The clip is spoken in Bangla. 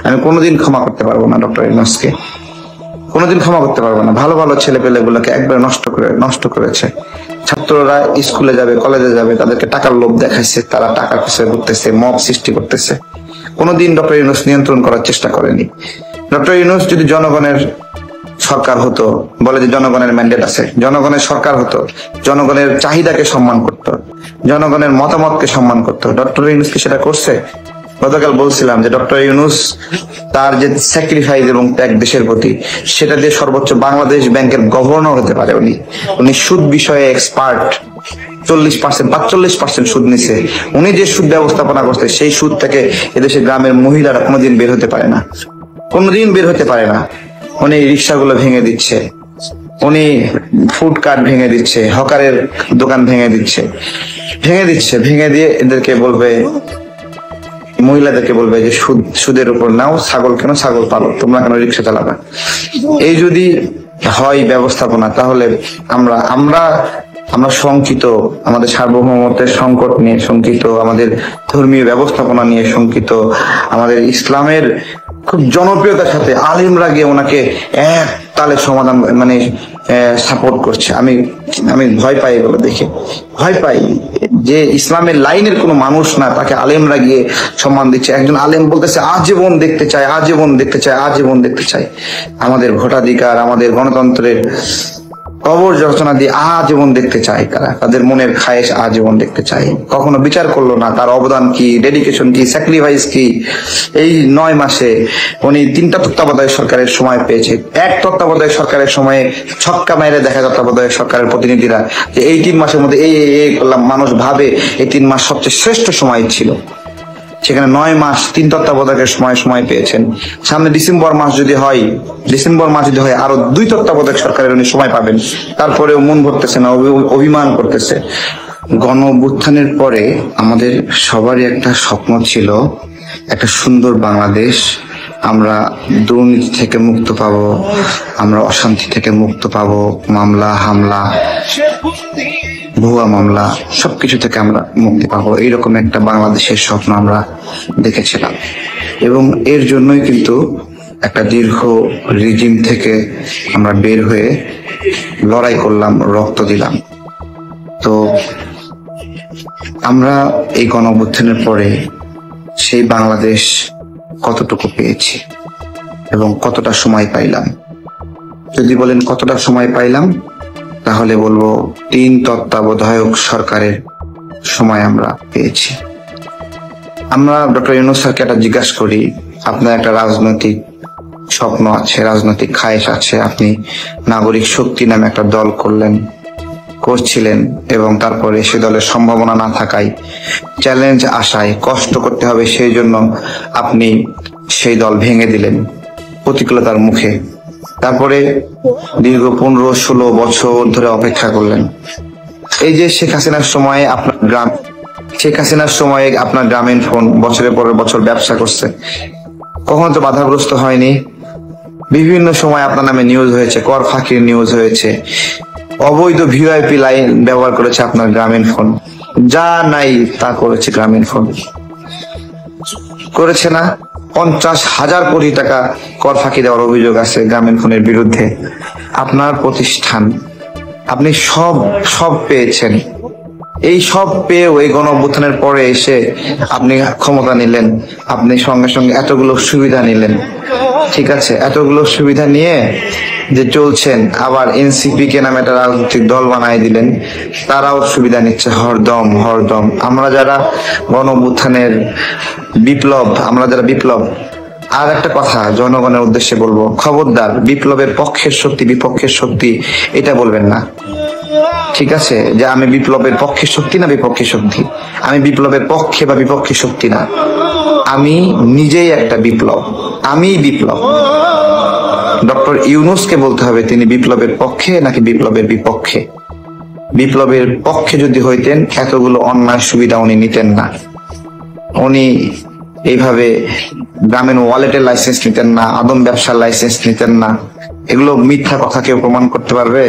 আমি কোনোদিন ক্ষমা করতে পারবো না ডক্টর ইউনূসকে, কোনোদিন ক্ষমা করতে পারবো না। ভালো ভালো ছেলে পেলে গুলোকে একবার নষ্ট করেছে। ছাত্ররা স্কুলে যাবে, কলেজে যাবে, তাদেরকে টাকার লোভ দেখাইছে, তারা টাকার পিছনে ঘুরতেছে, মব সৃষ্টি করতেছে। কোনোদিন ডক্টর ইউনূস নিয়ন্ত্রণ করার চেষ্টা করেনি। ডক্টর ইউনূস যদি জনগণের সরকার হতো, বলে যে জনগণের ম্যান্ডেট আছে, জনগণের সরকার হতো, জনগণের চাহিদাকে সম্মান করত, জনগণের মতামতকে সম্মান করত, ডক্টর ইউনূস কি সেটা করছে? গতকাল বলছিলাম যে ডক্টর ইউনূস তার যে স্যাক্রিফাইস এবং ত্যাগ দেশের প্রতি, সেটা দিয়ে সর্বোচ্চ বাংলাদেশ ব্যাংকের গভর্নর হতে পারে। উনি সুদ বিষয়ে এক্সপার্ট। 40% সুদ নিছে। উনি যে সুদ ব্যবস্থাপনা করছে, সেই সুদ থেকে এদেশের গ্রামের মহিলারা কোনোদিন বের হতে পারে না, কোনোদিন বের হতে পারে না। উনি রিক্সাগুলো ভেঙে দিচ্ছে, উনি ফুড কার্ট ভেঙে দিচ্ছে, হকারের দোকান ভেঙে দিয়ে এদেরকে বলবে, মহিলাদেরকে বলবে যে সুদের উপর নাও, ছাগল কেন, ছাগল পালো, তোমরা কেন রিক্সা চালাবে। এই যদি হয় ব্যবস্থাপনা, তাহলে আমরা শঙ্কিত, আমাদের সার্বভৌমত্বের সংকট নিয়ে শঙ্কিত, আমাদের ধর্মীয় ব্যবস্থাপনা নিয়ে শঙ্কিত, আমাদের ইসলামের খুব জনপ্রিয়তার সাথে আলিমরা গিয়ে ওনাকে এক তালে সমাধান সাপোর্ট করছে। আমি ভয় পাই এগুলো দেখে, ভয় পাই যে ইসলামের লাইনের কোনো মানুষ না, তাকে আলেমরা গিয়ে সম্মান দিচ্ছে। একজন আলেম বলতেছে আজীবন দেখতে চায়, আজীবন দেখতে চায়, আজীবন দেখতে চায়। আমাদের ভোটাধিকার, আমাদের গণতন্ত্রের কবর রচনা দিয়ে আজীবন দেখতে চায়, তাদের মনের খায়েশ আজীবন দেখতে চায়। কখনো বিচার করলো না তার অবদান কি, ডেডিকেশন কি, স্যাক্রিফাইস কি। এই 9 মাসে উনি 3টা তত্ত্বাবধায়ক সরকারের সময় পেয়েছে। এক তত্ত্বাবধায়ক সরকারের সময়ে ছক্কা মেরে দেখা তত্ত্বাবধায়ক সরকারের প্রতিনিধিরা যে এই 3 মাসের মধ্যে এই করলাম। মানুষ ভাবে এই 3 মাস সবচেয়ে শ্রেষ্ঠ সময় ছিল, সেখানে 9 মাস 3 তত্ত্বাবধায়কের সময় পেয়েছেন। সামনে ডিসেম্বর মাস যদি হয়, আরো 2 তত্ত্বাবধায়ক সরকারের উনি সময় পাবেন। তারপরেও মন ভরতেছে না, অভিমান করতেছে। গণ অভ্যুত্থানের পরে আমাদের সবারই একটা স্বপ্ন ছিল, একটা সুন্দর বাংলাদেশ। আমরা দুর্নীতি থেকে মুক্ত পাবো, আমরা অশান্তি থেকে মুক্ত পাবো, মামলা হামলা, ভুয়া মামলা, সবকিছু থেকে আমরা মুক্তি পাবো, এইরকম একটা বাংলাদেশের স্বপ্ন আমরা দেখেছিলাম। এবং এর জন্যই কিন্তু একটা দীর্ঘ রিজিম থেকে আমরা বের হয়ে লড়াই করলাম, রক্ত দিলাম। তো আমরা এই গণ অভ্যুত্থানের পরে সেই বাংলাদেশ কতটুকু পেয়েছি এবং কতটা সময় পাইলাম। যদি বলেন কতটা সময় পাইলাম, তাহলে বলবো 3 তত্ত্বাবধায়ক সরকারের সময় আমরা পেয়েছি। আমরা ডক্টর ইউনূস স্যারকে একটা জিজ্ঞাসা করি, আপনার একটা রাজনৈতিক স্বপ্ন আছে, রাজনৈতিক খায়েশ আছে, আপনি নাগরিক শক্তি নামে একটা দল করছিলেন এবং তারপরে সে দলের সম্ভাবনা না থাকায়, চ্যালেঞ্জ আসায়, কষ্ট করতে হবে সেই জন্য আপনি সেই দল ভেঙে দিলেন প্রতিকূলতার মুখে। তারপরে দীর্ঘ 15-16 বছর ধরে অপেক্ষা করলেন। এই যে শেখ হাসিনার সময়ে আপনার গ্রামীণ ফোন বছরের পর বছর ব্যবসা করছে, কখনো তো বাধাগ্রস্ত হয়নি। বিভিন্ন সময় আপনার নামে নিউজ হয়েছে, কর ফাঁকির নিউজ হয়েছে, অবৈধ ভিআইপি লাইন ব্যবহার করেছে আপনার গ্রামীণ ফোন, যা নাই তা করেছে গ্রামীণ ফোন, করেছে না? 50,000 কোটি টাকা কর ফাঁকি দেওয়ার অভিযোগ আছে গ্রামীণ ফোনের বিরুদ্ধে। আপনার প্রতিষ্ঠান, আপনি সব পেয়েছেন। এই সব পেয়েও এই গণ অভ্যুত্থানের পরে এসে আপনি ক্ষমতা নিলেন, আপনি সঙ্গে সঙ্গে এতগুলো সুবিধা নিলেন। ঠিক আছে, এতগুলো সুবিধা নিয়ে যে চলছেন, আবার এনসিপি কে নামে একটা রাজনৈতিক দল বানাই দিলেন, তারাও সুবিধা নিচ্ছে হরদম। আমরা যারা গণ অভ্যুত্থানের বিপ্লব, আর একটা কথা জনগণের উদ্দেশ্যে বলবো, খবরদার বিপ্লবের পক্ষের শক্তি বিপক্ষের শক্তি এটা বলবেন না। ঠিক আছে, যে আমি বিপ্লবের পক্ষের শক্তি না বিপক্ষের শক্তি, আমি বিপ্লবের পক্ষে বা বিপক্ষের শক্তি না, আমি নিজেই একটা বিপ্লব, আমি বিপ্লব। ডক্টর ইউনূসকে বলতে হবে তিনি বিপ্লবের পক্ষে নাকি বিপ্লবের বিপক্ষে। বিপ্লবের পক্ষে যদি হইতেন এতগুলো অন্যায় সুবিধা উনি নিতেন না, উনি এইভাবে গ্রামীণ ওয়ালেটের লাইসেন্স নিতেন না, আদম ব্যবসার লাইসেন্স নিতেন না। এগুলো মিথ্যা কথা কেউ প্রমাণ করতে পারবে?